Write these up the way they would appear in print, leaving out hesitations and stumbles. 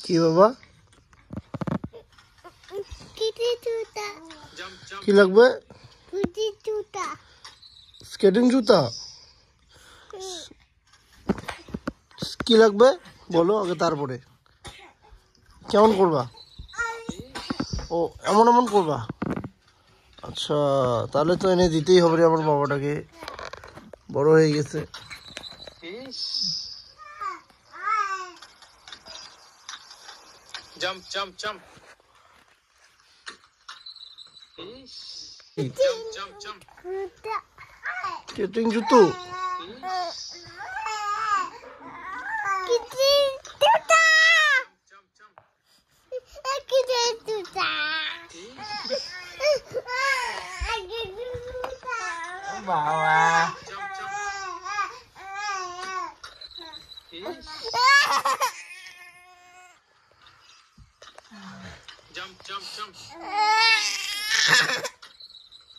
কি বাবা কি লাগবে? স্কেটিং জুতা। কি লাগবে বলো আগে, তারপরে কেমন করবা? ও এমন এমন করবা? আচ্ছা, তাহলে তো এনে দিতেই হবে রে আমার বাবাটাকে, বড় হয়ে গেছে। Jump, jump, jump. Jump, jump, jump. Skating জুতো। বাবা Jump, jump, jump.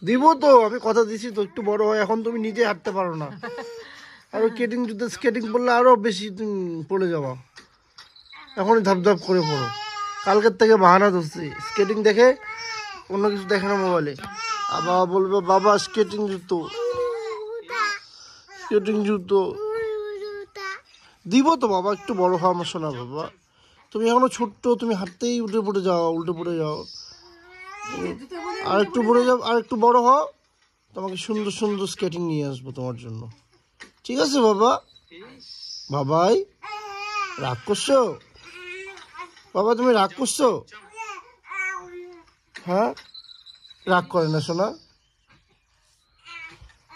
দিব তো, আমি কথা দিছি তো, একটু বড় হয়, এখন তুমি নিজে হাঁটতে পারো না, আরো স্কেটিং জুতো স্কেটিং পড়লে আরো বেশি তুমি পড়ে যাবা। এখনই ধাপ ধাপ করে পড়ো, কালকের থেকে বাহানা ধরছি, স্কেটিং দেখে অন্য কিছু দেখে না মোবাইলে, আবার বলবে বাবা স্কেটিং জুতো স্কেটিং জুতো। দিব তো বাবা, একটু বড় হওয়া আমার শোনা বাবা, তুমি এখনো ছোট্ট, তুমি হাঁটতেই উল্টে পড়ে যাও, উল্টে পড়ে যাও, আর একটু পড়ে যাও, আর একটু বড় হও, তোমাকে সুন্দর সুন্দর স্কেটিং নিয়ে আসবো তোমার জন্য, ঠিক আছে বাবা? বাবাই রাগ করছো? বাবা তুমি রাগ করছো? হ্যাঁ, রাগ করে না সোনা,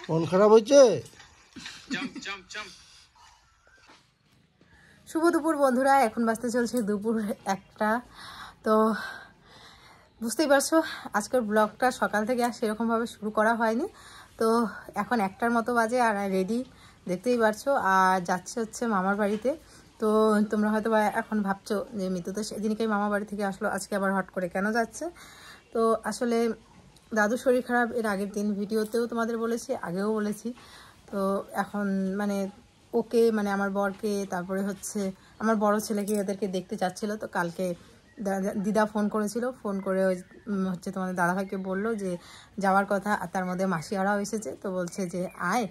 মন খারাপ হয়েছে? Jump, jump, jump. শুভ দুপুর বন্ধুরা, এখন বাজতে চলছে দুপুর 1টা। তো বুঝতেই পারছো আজকের ব্লগটা সকাল থেকে আর সেরকমভাবে শুরু করা হয়নি। তো এখন 1টার মতো বাজে আর রেডি দেখতেই পারছো, আর যাচ্ছে হচ্ছে মামার বাড়িতে। তো তোমরা হয়তো এখন ভাবছো যে মিতু তো সেদিনকেই মামার বাড়ি থেকে আসলো, আজকে আবার হট করে কেন যাচ্ছে? তো আসলে দাদুর শরীর খারাপ, এর আগের দিন ভিডিওতেও তোমাদের বলেছি, আগেও বলেছি। তো এখন মানে ওকে মানে আমার বরকে, তারপরে হচ্ছে আমার বড় ছেলেকে, ওদেরকে দেখতে চাচ্ছিলো। তো কালকে দিদা ফোন করেছিল, ফোন করে হচ্ছে তোমাদের দাদাভাইকে বললো যে যাওয়ার কথা, আর তার মধ্যে মাসিয়ারাও এসেছে। তো বলছে যে আয়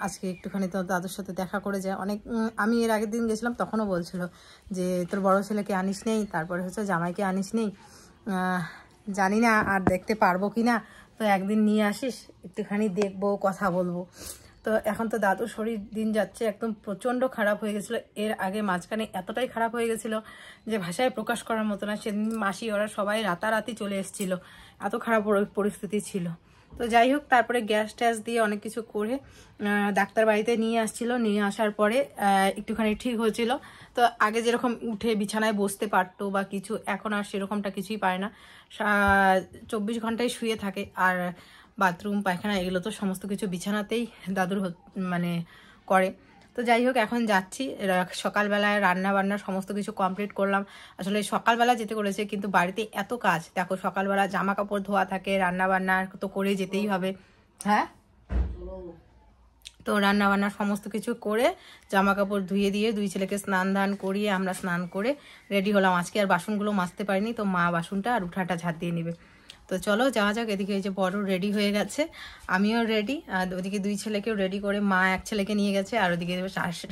আজকে একটুখানি তো দাদুর সাথে দেখা করে যায়। অনেক আমি এর আগের দিন গেছিলাম, তখনও বলছিল যে তোর বড় ছেলেকে আনিস নেই, তারপরে হচ্ছে জামাইকে আনিস নেই, জানি না আর দেখতে পারবো কি না, তো একদিন নিয়ে আসিস, একটুখানি দেখবো, কথা বলবো। তো এখন তো দাদুর শরীর দিন যাচ্ছে, একদম প্রচণ্ড খারাপ হয়ে গেছিলো। এর আগে মাঝখানে এতটাই খারাপ হয়ে গেছিলো যে ভাষায় প্রকাশ করার মতো না। সেদিন মাসি ওরা সবাই রাতারাতি চলে এসেছিলো, এত খারাপ পরিস্থিতি ছিল। তো যাই হোক, তারপরে গ্যাস ট্যাস দিয়ে অনেক কিছু করে ডাক্তার বাড়িতে নিয়ে আসছিলো, নিয়ে আসার পরে একটুখানি ঠিক হয়েছিল। তো আগে যেরকম উঠে বিছানায় বসতে পারতো বা কিছু, এখন আর সেরকমটা কিছুই পারে না। 24 ঘন্টায় শুয়ে থাকে, আর বাথরুম পায়খানা এগুলো তো সমস্ত কিছু বিছানাতেই দাদুর মানে করে। তো যাই হোক, এখন যাচ্ছি। সকালবেলায় রান্না বান্না সমস্ত কিছু কমপ্লিট করলাম। আসলে সকালবেলা যেতে করেছে, কিন্তু বাড়িতে এত কাজ, দেখো সকালবেলা জামা কাপড় ধোয়া থাকে, রান্না বান্না তো করে যেতেই হবে। হ্যাঁ, তো রান্না বান্না সমস্ত কিছু করে জামা কাপড় ধুয়ে দিয়ে দুই ছেলেকে স্নান ধান করিয়ে আমরা স্নান করে রেডি হলাম। আজকে আর বাসনগুলো মাজতে পারিনি, তো মা বাসনটা আর উঠাটা ঝাড় দিয়ে নেবে। তো চলো যাওয়া যাক। এদিকে এই যে বড় রেডি হয়ে গেছে, আমিও রেডি, আর ওদিকে দুই ছেলেকেও রেডি করে মা এক ছেলেকে নিয়ে গেছে, আর ওদিকে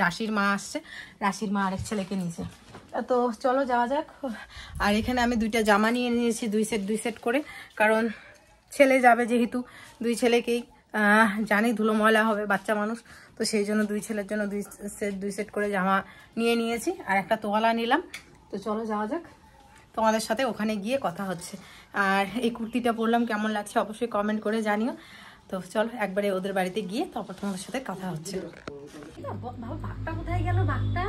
রাশির মা আসছে, রাশির মা আরেক ছেলেকে নিয়েছে। তো চলো যাওয়া যাক। আর এখানে আমি 2টা জামা নিয়ে নিয়েছি, 2 সেট করে, কারণ ছেলে যাবে যেহেতু, দুই ছেলেকেই জানি ধুলো ময়লা হবে, বাচ্চা মানুষ, তো সেই জন্য দুই ছেলের জন্য 2 সেট করে জামা নিয়ে নিয়েছি, আর একটা তোয়ালা নিলাম। তো চলো যাওয়া যাক, তোমাদের সাথে ওখানে গিয়ে কথা হচ্ছে। আর এই কুর্তিটা পরলাম, কেমন লাগছে অবশ্যই কমেন্ট করে জানিও। তো চলো একবারে ওদের বাড়িতে গিয়ে তারপর তোমাদের সাথে কথা হচ্ছে। বাবা বাঘটা কোথায় গেল? বাঘটা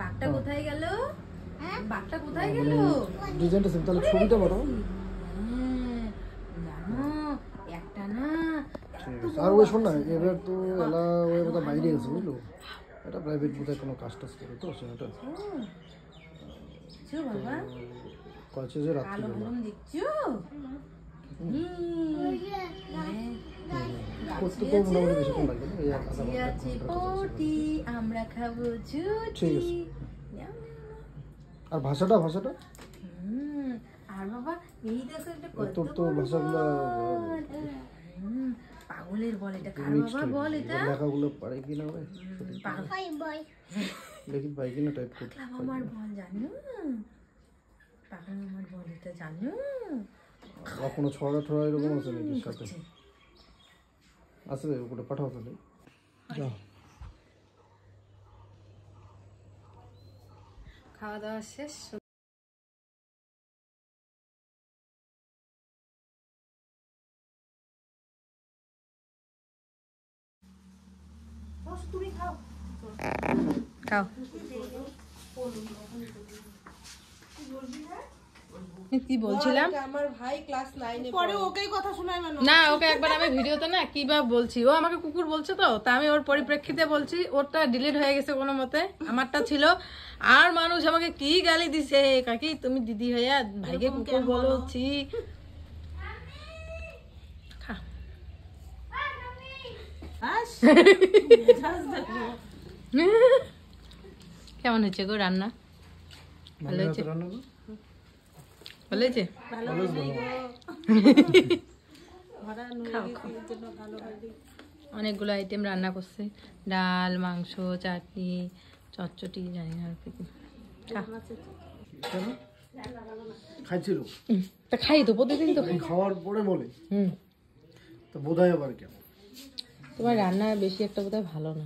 বাঘটা কোথায় গেল? বাঘটা কোথায় গেল? ডিজাইনটা সিম্পল, ছবিটা বড়, জানো একটা না। আর ওই শোন না, এবার তো এলা ওই কথা বাইরে গেছে বুঝলো, এটা প্রাইভেট বোধহয় কোনো কাজ টাজ করে, তো সেটা বাবা কাছে যে রাত্রি দেখছো করতে তো মোটামুটি বেশিক্ষণ লাগবে না, আমরা খাবো জুটি। আর ভাষাটা ভাষাটা আর বাবা এই দেখো এটা তোর তো ভাষাগুলো পাগলের বল এটা কার বাবা বল এটা লেখাগুলো পারে কিনা ভাই দেখি ভাই কিনা টাইপ করতে আমার বল জানো পাগল আমার বল এটা জানো কোনো ছড়া ঠড়া এরকম আছে নাকি সাথে আছে ওটা পাঠাও তাহলে যাও খাওয়া দাওয়া শেষ তুমি খাও খাও কি বলছিলাম আমার ভাই ক্লাস 9 এ পরে ওকেই কথা শোনায় মানে না ওকে একবার আমি ভিডিওতে না কি বা বলছি ও আমাকে কুকুর বলছে তো তা আমি ওর পরিপ্রেক্ষিতে বলছি ওরটা ডিলিট হয়ে গেছে কোনো মতে আমারটা ছিল আর মানুষ আমাকে কি গালি দিছে কাকি তুমি দিদি হইয়া ভাইকে কুকুর বলছি খা কেমন হয়েছে গো রান্না ভালো হয়েছে ভালো হয়েছে অনেকগুলো আইটেম রান্না করছে ডাল মাংস চাটনি চটচটি জানি না আর কি খাইছিল তা খাই তো প্রতিদিন তো খাই খাওয়ার পরে বলে তো বোধহয় আবার কেন তোমার রান্না বেশি একটা বোধহয় ভালো না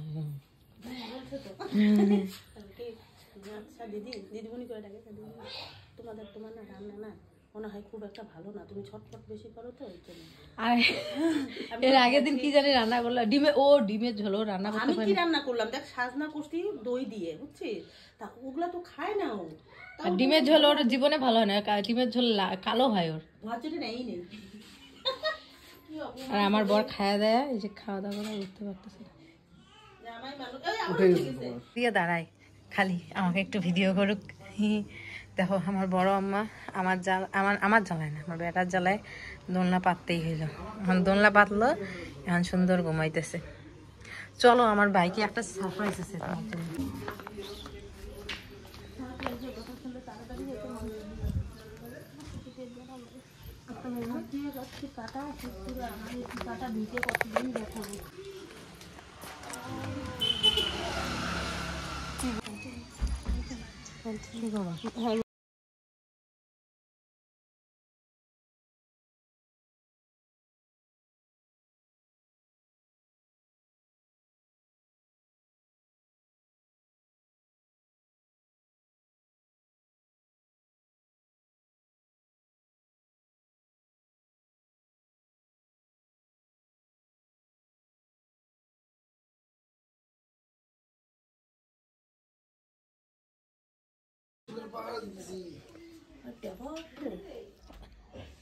দিদি দিদিমণি করে ডাকে তোমার না রান্না না মনে হয় খুব একটা ভালো না তুমি ছটফট বেশি করো তো ওই জন্য আর এর আগের দিন কি জানি রান্না করলাম ডিমের ঝোল রান্না করতে আমি পারি কি রান্না করলাম দেখ সাজনা করছি দই দিয়ে বুঝছিস তা ওগুলা তো খায় না ও আর ডিমের ঝোল ওর জীবনে ভালো হয় না ডিমের ঝোল কালো হয় ওর ভাত যদি নেই নেই আর আমার বর খাওয়া দেয় এই যে খাওয়া দাওয়া করে উঠতে পারতেছে না দিয়ে দাঁড়ায় খালি আমাকে একটু ভিডিও করুক দেখো আমার বড় আম্মা আমার জ্বালায় না আমার বেটার জ্বালায় দোলনা পাততেই হইল এখন দোলনা পাতলো এখন সুন্দর ঘুমাইতেছে চলো আমার বাইকে একটা সারপ্রাইজ আছে তোমার জন্য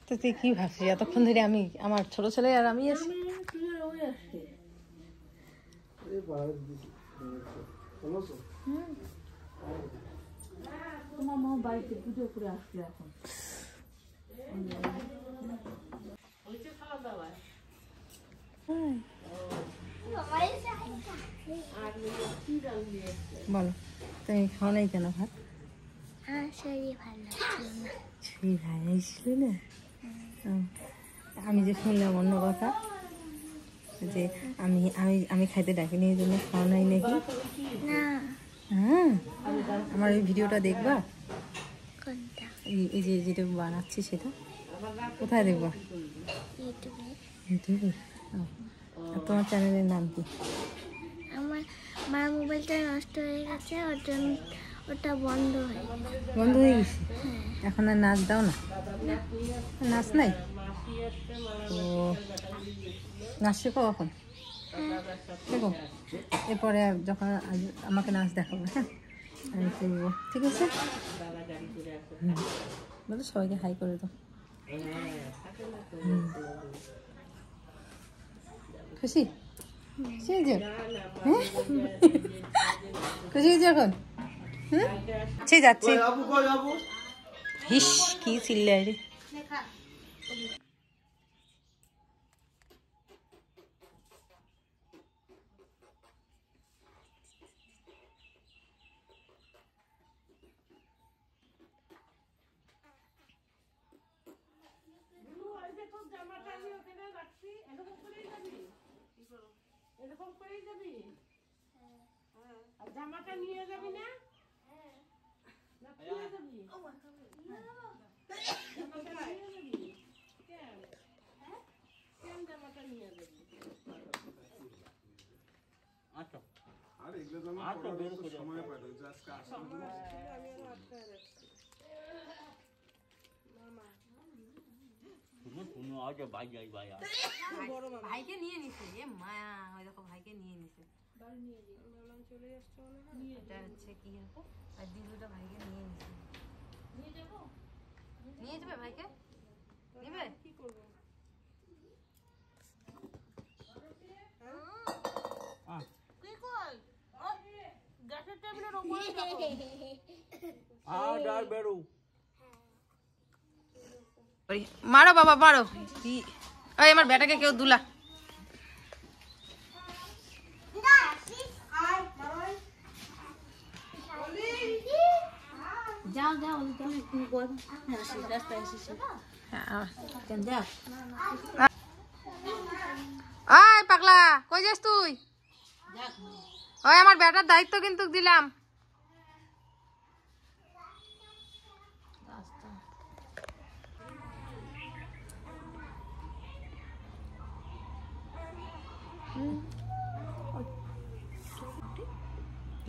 তো তুই কি ভাবছিস এতক্ষণ ধরে আমি আমার ছোট ছেলে আর আমি আছি তোমার মা বাড়িতে পুজো করে আসলে এখন বলো তুমি খাও নাই কেন ভাত শরীর ভালো ছিল না সেই ভাই ছিল না আমি যে শুনলাম অন্য কথা যে আমি আমি আমি খাইতে ডাকিনি এই জন্য খাওয়া নাই নাকি না হ্যাঁ আমার ওই ভিডিওটা দেখবা কোনটা এই যে যেটা বানাচ্ছি সেটা কোথায় দেখবা ইউটিউবে ইউটিউবে আর তোমার চ্যানেলের নাম কি আমার মার মোবাইলটা নষ্ট হয়ে গেছে ওর জন্য ওটা বন্ধ হয়ে গেছে বন্ধ হয়ে গেছে এখন আর নাচ দাও না নাচ নাই তো নাচ শেখো এখন দেখো এরপরে যখন আমাকে নাচ দেখাবো হ্যাঁ আমি করবো ঠিক আছে বলো সবাইকে হাই করে দাও খুশি খুশি হয়েছে হ্যাঁ খুশি হয়েছে এখন হুম যাচ্ছি হিস কি চিল্লাই রে এরকম করেই যাবি? আর জামাটা নিয়ে যাবি না? না ফিরে যাবি? জামাটা নিয়ে যাবি? কেন? কেন জামাটা নিয়ে যাবি? আচ্ছা আর এগুলো তো আমার পড়ার তো সময় পাই না, যে আজকে আসলে আমি আরো আটকায় রাখছি। মামা শুনো আজ ভাই যাই ভাই বড় মামা ভাইকে নিয়ে নিছে, এ মায়া, ওই দেখো ভাইকে নিয়ে নিছে। বললাম চলে আসছে মনে হয়। এটা হচ্ছে কি হবে, আর দিদুটা ভাইকে নিয়ে নিছে। নিয়ে যাবে ভাইকে? নিবে? কি করবো? কি কই? ও গ্যাসের টেবিলের উপরে রাখো। আজ আর বেরো মারো বাবা মারো। ওই আমার বেটাকে কেউ দুলা। যাও যাও তুমি রাস্তায় এসেছো ওই পাগলা কই যাস তুই? ওই আমার বেটার দায়িত্ব কিন্তু দিলাম।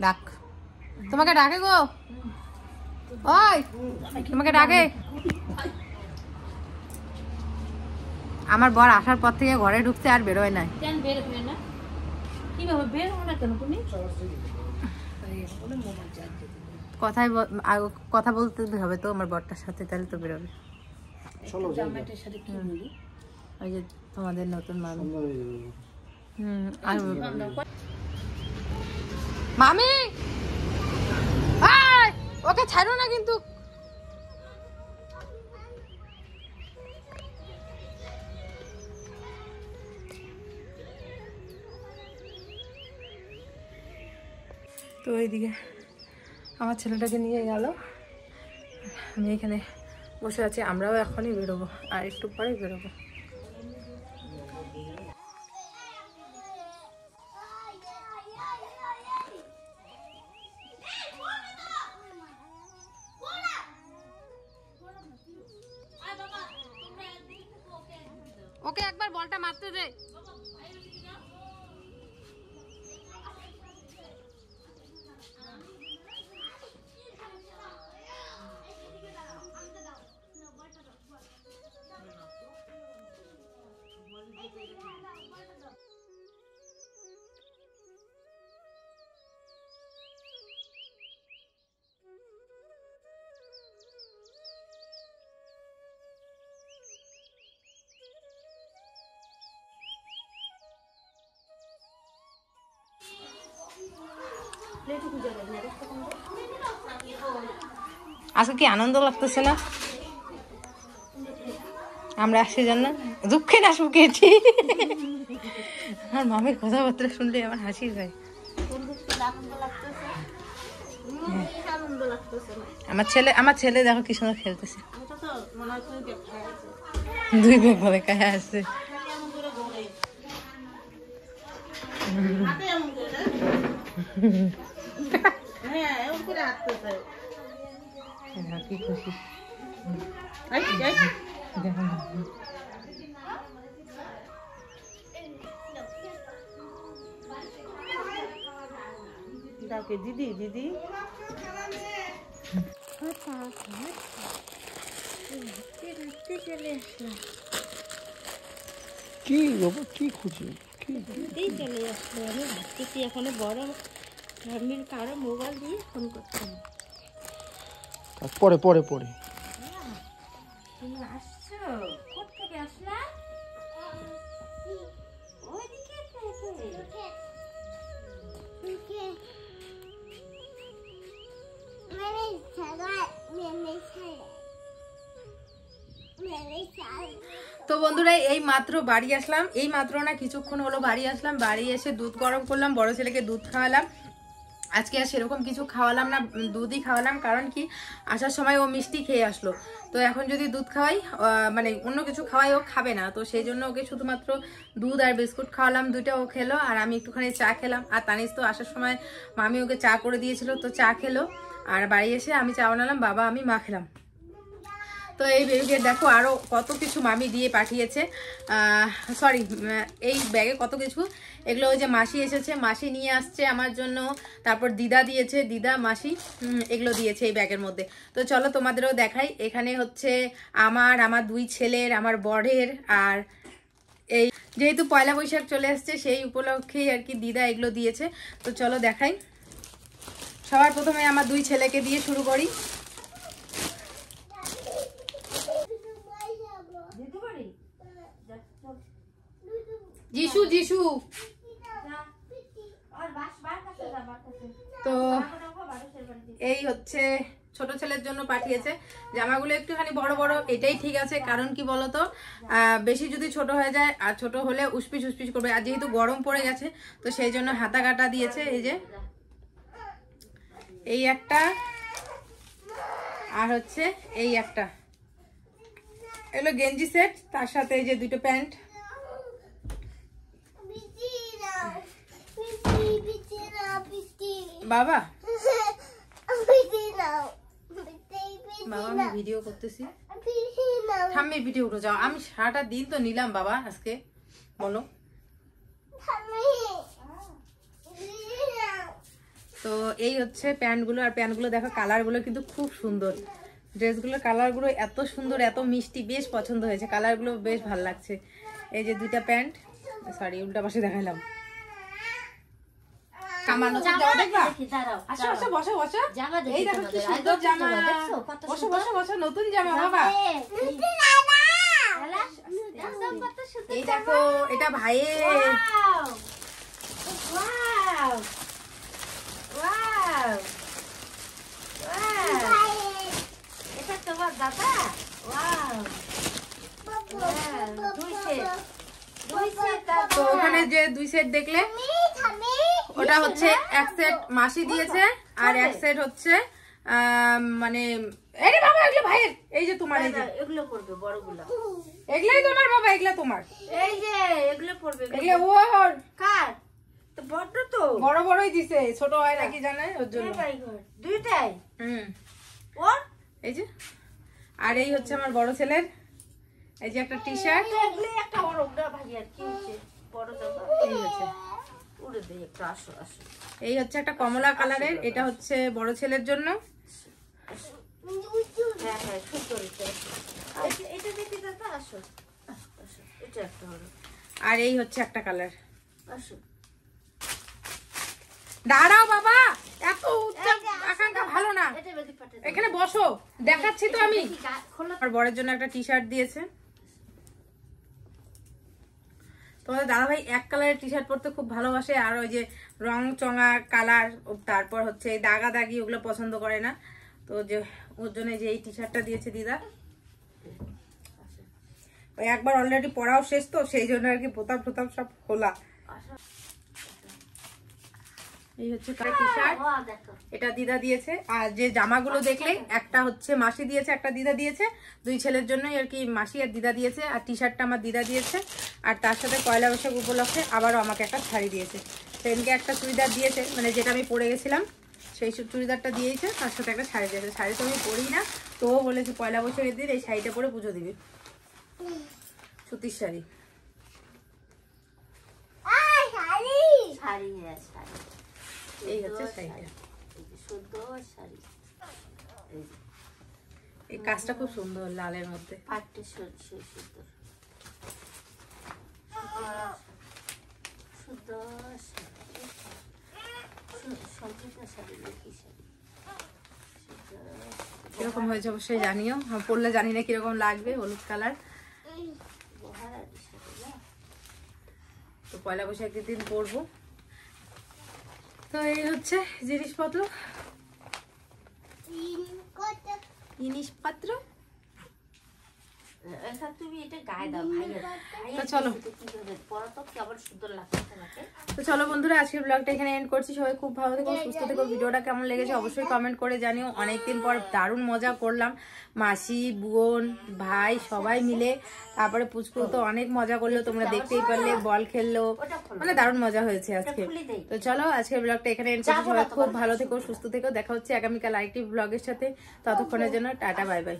ডাক, তোমাকে ডাকে গো, ওই তোমাকে ডাকে। আমার বর আসার পর থেকে ঘরে ঢুকছে আর বেরোয় নাই। কেন বের হবে না? কিভাবে বের হবে না কেন তুমি? কথা বলতে হবে তো আমার বরটার সাথে, তাহলে তো বেরোবে। জামাইটার সাথে কি বলি? ওই যে তোমাদের নতুন মামি। আর মামি ওকে ছাড়ো না কিন্তু। তো এইদিকে আমার ছেলেটাকে নিয়ে গেল, আমি এখানে বসে আছি। আমরাও এখনই বেরোবো, আর একটু পরে বেরোবো। ওকে একবার বলটা মারতে দে। আজকে কি আনন্দ লাগতেছে না? আমরা আসছি জন্য দুঃখে না সুখেছি। আমার মামির কথাবার্তা শুনলে আমার হাসি পায়। আমার ছেলে দেখো কি সুন্দর খেলতেছে। দুই ব্যাগ ভরে খায় আসছে। কি খুশি দিদি দিদি চলে আসলাম, কি বাবা কি খুঁজে চলে আসলো। আমি ভাবতেছি এখনো বড় ফ্যামিলির কারো মোবাইল দিয়ে ফোন করতে হবে। পরে পরে পরে তুমি আসছো? কোথেকে আসলা? ওইদিকে তো বন্ধুরা এই মাত্র বাড়ি আসলাম, এই মাত্র না কিছুক্ষণ হলো বাড়ি আসলাম। বাড়ি এসে দুধ গরম করলাম, বড় ছেলেকে দুধ খাওয়ালাম, আজকে আর সেরকম কিছু খাওয়ালাম না, দুধই খাওয়ালাম। কারণ কি আসার সময় ও মিষ্টি খেয়ে আসলো, তো এখন যদি দুধ খাওয়াই মানে অন্য কিছু খাওয়াই ও খাবে না, তো সেই জন্য ওকে শুধুমাত্র দুধ আর বিস্কুট খাওয়ালাম, দুইটা ও খেলো আর আমি একটুখানি চা খেলাম। আর তানিশ তো আসার সময় মামি ওকে চা করে দিয়েছিল, তো চা খেলো। আর বাড়ি এসে আমি চা বানালাম, বাবা আমি মা খেলাম। তো এই ব্যাগে দেখো আরও কত কিছু মামি দিয়ে পাঠিয়েছে, সরি এই ব্যাগে কত কিছু। এগুলো ওই যে মাসি এসেছে, মাসি নিয়ে আসছে আমার জন্য, তারপর দিদা দিয়েছে, দিদা মাসি এগুলো দিয়েছে এই ব্যাগের মধ্যে। তো চলো তোমাদেরও দেখাই। এখানে হচ্ছে আমার 2 ছেলের, আমার বরের, আর এই যেহেতু পয়লা বৈশাখ চলে আসছে সেই উপলক্ষেই আর কি দিদা এগুলো দিয়েছে। তো চলো দেখাই। সবার প্রথমে আমার 2 ছেলেকে দিয়ে শুরু করি। যিশু যিশু তো এই হচ্ছে ছোট ছেলের জন্য পাঠিয়েছে জামাগুলো, একটুখানি বড় বড়, এটাই ঠিক আছে। কারণ কি বলতো বেশি যদি ছোট হয়ে যায়, আর ছোট হলে উসপিস উসপিস করবে, আর যেহেতু গরম পড়ে গেছে তো সেই জন্য হাতা কাটা দিয়েছে। এই যে এই একটা, আর হচ্ছে এই একটা, এগুলো গেঞ্জি সেট, তার সাথে এই যে 2টো প্যান্ট। বাবা বাবা আমি ভিডিও করতেছি, থাম্মি ভিডিও উঠে যাও। আমি সারাটা দিন তো নিলাম বাবা আজকে, বলো। তো এই হচ্ছে প্যান্টগুলো, আর প্যান্টগুলো দেখো কালারগুলো কিন্তু খুব সুন্দর, ড্রেসগুলোর কালারগুলো এত সুন্দর, এত মিষ্টি, বেশ পছন্দ হয়েছে, কালারগুলো বেশ ভালো লাগছে। এই যে 2টা প্যান্ট, সরি উল্টা পাশে দেখাইলাম। কামানো জামা দেখবা, আসো আসো বসো বসো, এই দেখো কি সুন্দর জামা, বসো বসো বসো, নতুন জামা বাবা। এই দেখো এটা ভাইয়ের, এটা তোমার দাদা। তো ওখানে যে 2 সেট দেখলে ওটা হচ্ছে এক সেট মাসি দিয়েছে, আর এক সেট হচ্ছে মানে এই বাবা এগুলো ভাইয়ের, এই যে তোমার, এই যে এগুলো পড়বে বড়গুলো, এগুলাই তোমার বাবা, এগুলা তোমার, এই যে এগুলো পড়বে, এগুলো ওর। কার তো বড়, তো বড় বড়ই দিছে, ছোট হয় নাকি জানে ওর জন্য। দুইটাই ওর এই যে। আর এই হচ্ছে আমার বড় ছেলের, এই যে একটা টি শার্ট, এগুলো একটা বড় ভাই, আর কি হচ্ছে বড় জামা, এই হচ্ছে উড়ে দেই একটু, আসো আসো। এই হচ্ছে একটা কমলা কালারের, এটা হচ্ছে বড় ছেলের জন্য। হ্যাঁ হ্যাঁ সুন্দর, এটা দেখি দাদা, আসো আসো, এটা একটা হলো। আর এই হচ্ছে একটা কালার। আসো দাঁড়াও বাবা, এত আকাঙ্ক্ষা ভালো না, এটা বেশি পাঠে এখানে বসো, দেখাচ্ছি তো আমি। আর বরের জন্য একটা টি শার্ট দিয়েছে। তোমাদের দাদা ভাই এক কালারের টি শার্ট পরতে খুব ভালোবাসে, আর ওই যে রং চঙা কালার, তারপর হচ্ছে দাগা দাগি ওগুলো পছন্দ করে না, তো যে ওর জন্য যে এই টি শার্টটা দিয়েছে দিদা। ওই একবার অলরেডি পরাও শেষ, তো সেই জন্য আর কি বোতাম ফোতাম সব খোলা। এই হচ্ছে টি শার্ট, এটা দিদা দিয়েছে। আর যে জামাগুলো দেখলে একটা হচ্ছে মাসি দিয়েছে, একটা দিদা দিয়েছে, 2 ছেলের জন্যই আর কি মাসি আর দিদা দিয়েছে। আর টি শার্টটা আমার দিদা দিয়েছে, আর তার সাথে পয়লা বৈশাখ উপলক্ষে আবারও আমাকে একটা শাড়ি দিয়েছে। সেদিনকে একটা চুড়িদার দিয়েছে, মানে যেটা আমি পরে গেছিলাম সেই চুড়িদারটা দিয়েছে, তার সাথে একটা শাড়ি দিয়েছে। শাড়ি তো আমি পরি না, তো বলেছে পয়লা বৈশাখের দিন এই শাড়িটা পরে পুজো দিবি, সুতির শাড়ি। শাড়ি, হ্যাঁ শাড়ি, এই হচ্ছে শাড়িটা, সুন্দর শাড়ি, এই কাজটা খুব সুন্দর লালের মধ্যে, পাটটা সুন্দর সুন্দর সম্পূর্ণ শাড়ি, কি শাড়ি কিরকম হয়েছে অবশ্যই জানিও, পরলে জানি না কিরকম লাগবে, হলুদ কালার। তো পয়লা বৈশাখের দিন পরবো। তো এই হচ্ছে জিনিসপত্র, এখানে তুমি এটা গায়ে দাও ভাইয়ের তো চলো পরা তো কেমন সুন্দর লাগছে তোমাকে। তো চলো বন্ধুরা, আজকের ব্লগটা এখানে এন্ড করছি। সবাই খুব ভালো থেকো, সুস্থ থেকো। ভিডিওটা কেমন লেগেছে অবশ্যই কমেন্ট করে জানিও। অনেকদিন পর দারুণ মজা করলাম, মাসি, বোন, ভাই সবাই মিলে। তারপরে পুচকু তো অনেক মজা করলো, তোমরা দেখতেই পারলে, বল খেললো, মানে দারুণ মজা হয়েছে আজকে। তো চলো আজকের ব্লগটা এখানে এন্ড করছি। সবাই খুব ভালো থেকো, সুস্থ থেকো। দেখা হচ্ছে আগামীকাল আরেকটি ব্লগের সাথে। ততক্ষণের জন্য টাটা, বাই বাই।